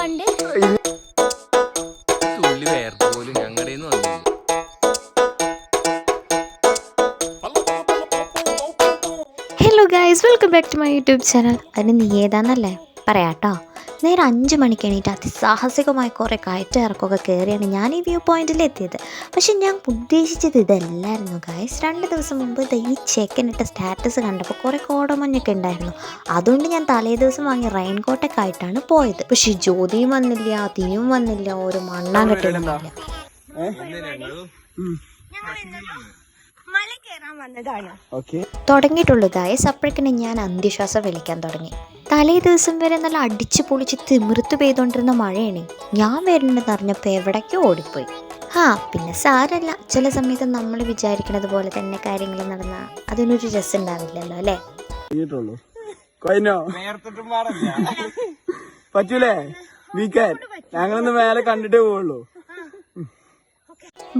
പോവാണ്ട് തുള്ളി വേർപോലും ഞങ്ങളുടെ വന്നില്ല. Hello guys, welcome back to my YouTube channel. അതിന് നീ ഏതാന്നല്ലേ പറയാട്ടോ. നേരെ 5 മണിക്ക് എണീറ്റ് അതിസാഹസികമായി കുറേ കയറ്റ ഇറക്കമൊക്കെ കയറിയാണ് ഞാൻ ഈ വ്യൂ പോയിന്റിൽ എത്തിയത്. പക്ഷെ ഞാൻ ഉദ്ദേശിച്ചത് ഇതല്ലായിരുന്നു ഗൈസ്. 2 ദിവസം മുമ്പ് ഈ ചെക്കനിട്ട സ്റ്റാറ്റസ് കണ്ടപ്പോൾ കുറേ കോടമഞ്ഞൊക്കെ ഉണ്ടായിരുന്നു. അതുകൊണ്ട് ഞാൻ തലേ ദിവസം വാങ്ങിയ റെയിൻ കോട്ടൊക്കെ ആയിട്ടാണ് പോയത്. പക്ഷെ ജ്യോതിയും വന്നില്ല, തീയും വന്നില്ല, ഒരു മണ്ണാങ്കട്ടയൊന്നുമില്ല. തുടങ്ങിയിട്ടുള്ളൂ ഗൈസ്. അപ്പോഴേക്കിനെ ഞാൻ അന്ത്യശ്വാസം വിളിക്കാൻ തുടങ്ങി. തലേ ദിവസം വരെ നല്ല അടിച്ചു പൊളിച്ച് തിമിർത്ത് പെയ്തുകൊണ്ടിരുന്ന മഴയാണ്. ഞാൻ വരുന്നുണ്ടെന്ന് അറിഞ്ഞപ്പോൾ എവിടേക്കോ ഓടിപ്പോയി. പിന്നെ സാരല്ല, ചില സമയത്ത് നമ്മൾ വിചാരിക്കുന്നത് പോലെ തന്നെ കാര്യങ്ങൾ നടന്ന അതിനൊരു രസം ഉണ്ടാവില്ലല്ലോ അല്ലേ. പറ്റൂലേ ഞങ്ങളൊന്ന് മേലെ കണ്ടിട്ടേ പോവുള്ളൂ.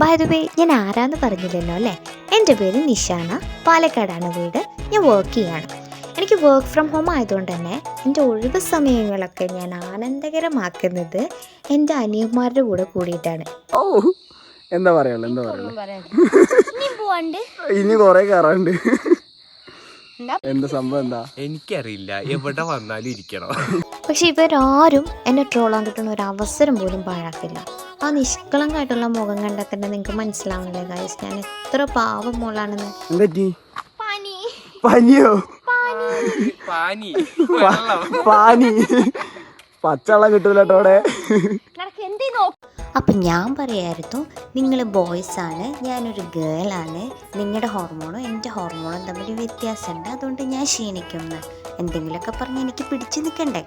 ബൈ ദ വേ, ഞാൻ ആരാന്ന് പറഞ്ഞില്ലല്ലോ അല്ലേ. എൻ്റെ പേര് നിഷാന, പാലക്കാടാണ് വീട്. ഞാൻ വർക്ക് ചെയ്യാണ്. എനിക്ക് വർക്ക് ഫ്രം ഹോം ആയതുകൊണ്ട് തന്നെ എൻ്റെ ഒഴിവ് സമയങ്ങളൊക്കെ ഞാൻ ആനന്ദകരമാക്കുന്നത് എൻ്റെ അനിയന്മാരുടെ കൂടെ കൂടിയിട്ടാണ്. ഓ എന്താ പറയുള്ളൂ ഇനി കൊറേ കയറാണ്ട്. എന്താ സംഭവം എന്താ എനിക്കറിയില്ല, എവിടെ വന്നാലും ഇരിക്കണം. പക്ഷെ ഇവരാരും എന്നെ ട്രോളാൻ കിട്ടുന്ന ഒരു അവസരം പോലും പാഴാക്കില്ല. ആ നിഷ്കളങ്കായിട്ടുള്ള മുഖം കണ്ടാൽ തന്നെ നിങ്ങൾക്ക് മനസ്സിലാവുന്നില്ലേ ഗൈസ്, ഞാൻ എത്ര പാവം മോളാണെന്ന്. പനിയോ? പാനി പച്ചവെള്ളം കിട്ടൂലോടെ. അപ്പം ഞാൻ പറയായിരുന്നു, നിങ്ങൾ ബോയ്സാണ്, ഞാനൊരു ഗേളാണ്, നിങ്ങളുടെ ഹോർമോണും എൻ്റെ ഹോർമോണും തമ്മിൽ വ്യത്യാസമുണ്ട്, അതുകൊണ്ട് ഞാൻ ക്ഷീണിക്കുന്നു എന്തെങ്കിലുമൊക്കെ പറഞ്ഞ് എനിക്ക് പിടിച്ചു നിൽക്കണ്ടേ.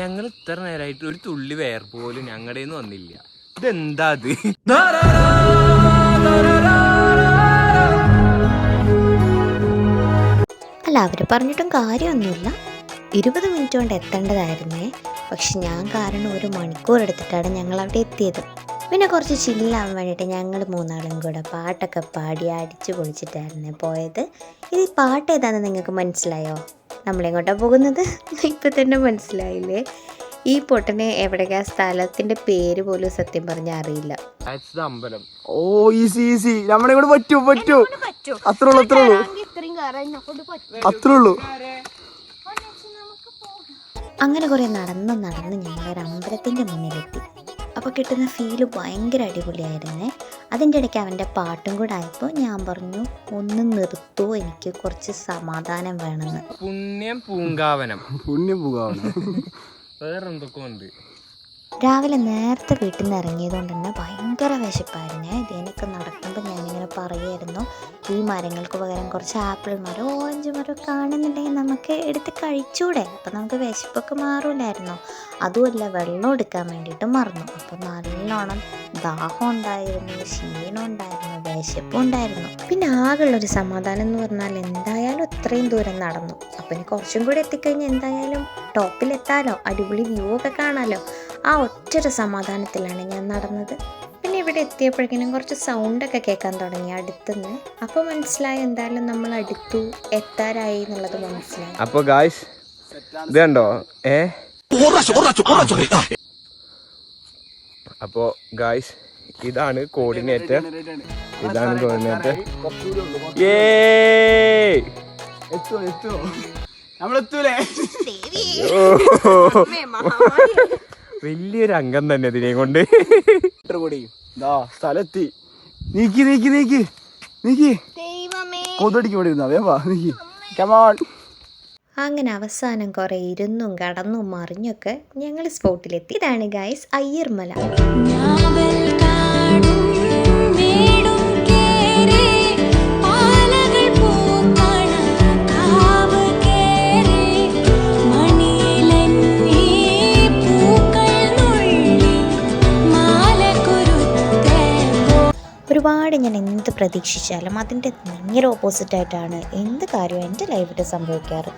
ഞങ്ങൾ ഇത്ര നേരമായിട്ട് ഒരു തുള്ളി വേർപോലും ഞങ്ങളുടെ വന്നില്ല. ഇതെന്താ അത്? അല്ല, അവർ പറഞ്ഞിട്ടും കാര്യമൊന്നുമില്ല. 20 മിനിറ്റ് കൊണ്ട് എത്തേണ്ടതായിരുന്നേ. പക്ഷെ ഞാൻ കാരണം 1 മണിക്കൂർ എടുത്തിട്ടാണ് ഞങ്ങൾ അവിടെ എത്തിയത്. പിന്നെ കുറച്ച് ചില്ലാവാൻ വേണ്ടിയിട്ട് ഞങ്ങൾ 3 കൂടെ പാട്ടൊക്കെ പാടി അടിച്ചു പൊളിച്ചിട്ടായിരുന്നു പോയത്. ഇത് പാട്ട് ഏതാണെന്ന് നിങ്ങൾക്ക് മനസ്സിലായോ? നമ്മളെങ്ങോട്ടാണ് പോകുന്നത് ഇപ്പം തന്നെ മനസ്സിലായില്ലേ? ഈ പൊട്ടനെ എവിടേക്കാ സ്ഥലത്തിന്റെ പേര് പോലും സത്യം പറഞ്ഞാൽ അറിയില്ല. അമ്പലം. ഓ ഈസി ഈസി, നമ്മളെ കൂടെ പറ്റൂ. അത്രേ ഉള്ളൂ. അങ്ങനെ കുറേ നടന്ന് ഞങ്ങളൊരു അമ്പലത്തിൻ്റെ മുന്നിലെത്തി. അപ്പോൾ കിട്ടുന്ന ഫീല് ഭയങ്കര അടിപൊളിയായിരുന്നേ. അതിൻ്റെ ഇടയ്ക്ക് അവൻ്റെ പാട്ടും കൂടെ ആയപ്പോൾ ഞാൻ പറഞ്ഞു, ഒന്ന് നിർത്തൂ, എനിക്ക് കുറച്ച് സമാധാനം വേണമെന്ന്. പുണ്യം പൂങ്കാവനം വേറെന്തൊക്കെ ഉണ്ട്. രാവിലെ നേരത്തെ വീട്ടിൽ നിന്ന് ഇറങ്ങിയതുകൊണ്ട് തന്നെ ഭയങ്കര വിശപ്പായിരുന്നു. ഇതിനൊക്കെ നടക്കുമ്പോൾ ഞാനിങ്ങനെ പറയുമായിരുന്നു, ഈ മരങ്ങൾക്ക് പകരം കുറച്ച് ആപ്പിൾ മരം, ഓറഞ്ച് മരം കാണുന്നുണ്ടെങ്കിൽ നമുക്ക് എടുത്ത് കഴിച്ചൂടെ, അപ്പം നമുക്ക് വിശപ്പൊക്കെ മാറൂലായിരുന്നു. അതുമല്ല, വെള്ളം എടുക്കാൻ വേണ്ടിയിട്ട് മറന്നു. അപ്പം നല്ലോണം ദാഹം ഉണ്ടായിരുന്നു, ക്ഷീണം ഉണ്ടായിരുന്നു, വിശപ്പും ഉണ്ടായിരുന്നു. പിന്നെ ആകെയുള്ളൊരു സമാധാനം എന്ന് പറഞ്ഞാൽ എന്തായാലും ഇത്രയും ദൂരം നടന്നു. അപ്പം ഇനി കുറച്ചും കൂടി എത്തിക്കഴിഞ്ഞാൽ എന്തായാലും ടോപ്പിലെത്താലോ, അടിപൊളി വ്യൂ ഒക്കെ കാണാമല്ലോ. ആ ഒറ്റൊരു സമാധാനത്തിലാണ് ഞാൻ നടന്നത്. പിന്നെ ഇവിടെ എത്തിയപ്പോഴേക്കും കുറച്ച് സൗണ്ടൊക്കെ കേൾക്കാൻ തുടങ്ങി അടുത്തുനിന്ന്. അപ്പോൾ മനസ്സിലായി എന്തായാലും നമ്മൾ അടുത്തു എത്താറായി എന്നുള്ളത് മനസ്സിലായി. അപ്പോൾ ഗായ്സ് ഇത് കണ്ടോ? അപ്പോൾ ഗായ്സ് ഇതാണ് കോർഡിനേറ്റർ. വലിയൊരു അംഗം തന്നെ ഇതിനെ കൊണ്ട്. സ്ഥലത്തി നീക്കി കൊതടിക്ക് വേണ്ടി. അങ്ങനെ അവസാനം കുറേ ഇരുന്നും കടന്നും മറിഞ്ഞൊക്കെ ഞങ്ങൾ സ്പോട്ടിലെത്തി. ഇതാണ് ഗൈസ് അയ്യർമല. ഒരുപാട് ഞാൻ എന്ത് പ്രതീക്ഷിച്ചാലും അതിൻ്റെ നേരെ ഓപ്പോസിറ്റായിട്ടാണ് എന്ത് കാര്യവും എൻ്റെ ലൈഫിൽ സംഭവിക്കാറ്.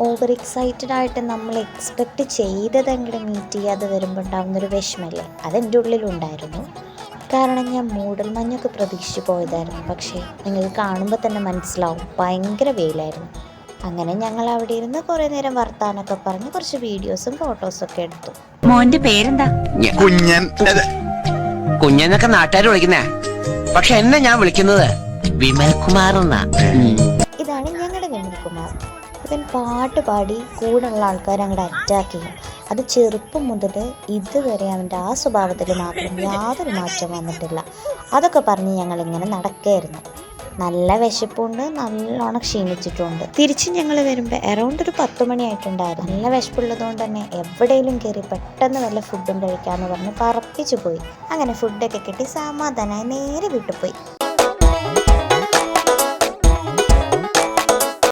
ഓവർ എക്സൈറ്റഡ് ആയിട്ട് നമ്മൾ എക്സ്പെക്റ്റ് ചെയ്തതെങ്കിലും മീറ്റ് ചെയ്യാതെ വരുമ്പോൾ ഉണ്ടാകുന്നൊരു വിഷമല്ലേ, അതെൻ്റെ ഉള്ളിലുണ്ടായിരുന്നു. കാരണം ഞാൻ മൂടൽമഞ്ഞൊക്കെ പ്രതീക്ഷിച്ച് പോയതായിരുന്നു. പക്ഷേ നിങ്ങൾക്ക് കാണുമ്പോൾ തന്നെ മനസ്സിലാവും, ഭയങ്കര വെയിലായിരുന്നു. അങ്ങനെ ഞങ്ങൾ അവിടെ ഇരുന്ന് കുറേ നേരം വർത്താനൊക്കെ പറഞ്ഞ് കുറച്ച് വീഡിയോസും ഫോട്ടോസൊക്കെ എടുത്തു. മോന്റെ പേരെന്താ? കുഞ്ഞൻ. കുഞ്ഞനൊക്കെ നാട്ടുകാർ വിളിക്കുന്നേ, പക്ഷെ എന്നെ ഞാൻ വിളിക്കുന്നത് വിമൽ കുമാർ എന്നാ. ഇതാണ് ഞങ്ങളുടെ വിമൽകുമാർ. ഇവൻ പാട്ട് പാടി കൂടെയുള്ള ആൾക്കാരെ അങ്ങോട്ട് അറ്റാക്ക് ചെയ്യും. അത് ചെറുപ്പം മുതൽ ഇതുവരെ അവൻ്റെ ആ സ്വഭാവത്തിൽ മാത്രം യാതൊരു മാറ്റം വന്നിട്ടില്ല. അതൊക്കെ പറഞ്ഞ് ഞങ്ങളിങ്ങനെ നടക്കുകയായിരുന്നു. നല്ല വിശപ്പുണ്ട്, നല്ലോണം ക്ഷീണിച്ചിട്ടുണ്ട്. തിരിച്ച് ഞങ്ങൾ വരുമ്പോൾ അറൗണ്ട് ഒരു 10 മണിയായിട്ടുണ്ടായിരുന്നു. നല്ല വിശപ്പുള്ളതുകൊണ്ട് തന്നെ എവിടെയെങ്കിലും കയറി പെട്ടെന്ന് വല്ല ഫുഡും കഴിക്കാമെന്ന് പറഞ്ഞ് പറപ്പിച്ചു പോയി. അങ്ങനെ ഫുഡൊക്കെ കിട്ടി സമാധാനമായി നേരെ വീട്ടിൽ പോയി.